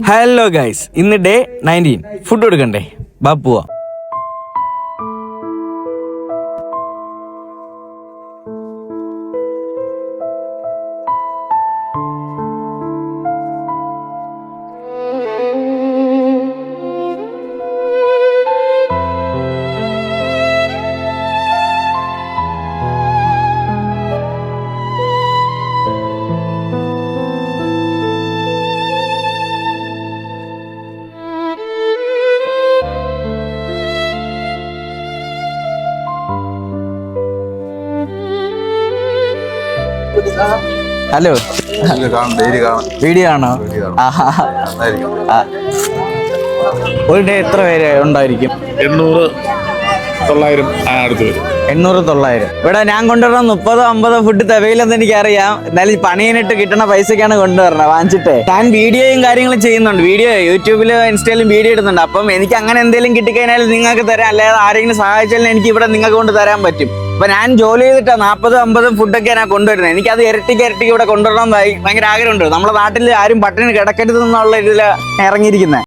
Hello guys, ഇന്ന് day 19. Food കൊടുക്കണ്ടേ? ബാ പോവാ. ഹലോ, വീഡിയോ ആണോ? ഒരു ഡേ എത്ര പേര് ഉണ്ടായിരിക്കും? 800-900. ഇവിടെ ഞാൻ കൊണ്ടുവരണം 30-50 ഫുഡ് തികയില്ലെന്ന് എനിക്കറിയാം. എന്നാലും പണിയിനിട്ട് കിട്ടണ പൈസക്കാണ് കൊണ്ടുവരണത്, വാങ്ങിച്ചിട്ടേ. ഞാൻ വീഡിയോയും കാര്യങ്ങളും ചെയ്യുന്നുണ്ട്. വീഡിയോ യൂട്യൂബിലും ഇൻസ്റ്റയിലും വീഡിയോ ഇടുന്നുണ്ട്. അപ്പം എനിക്ക് അങ്ങനെ എന്തെങ്കിലും കിട്ടിക്കഴിഞ്ഞാൽ നിങ്ങൾക്ക് തരാം, അല്ലാതെ ആരെങ്കിലും സഹായിച്ചാലും എനിക്ക് ഇവിടെ നിങ്ങൾക്ക് കൊണ്ട് തരാൻ പറ്റും. അപ്പൊ ഞാൻ ജോലി ചെയ്തിട്ടാ 40-50 ഫുഡൊക്കെ ഞാൻ കൊണ്ടുവരുന്നത്. എനിക്കത് ഇരട്ടിക്ക് ഇവിടെ കൊണ്ടുവരണമെന്നായി ഭയങ്കര ആഗ്രഹമുണ്ട്. നമ്മുടെ നാട്ടിൽ ആരും പട്ടിണി കിടക്കരുത് എന്നുള്ള ഇതിൽ ഇറങ്ങിയിരിക്കുന്നത്.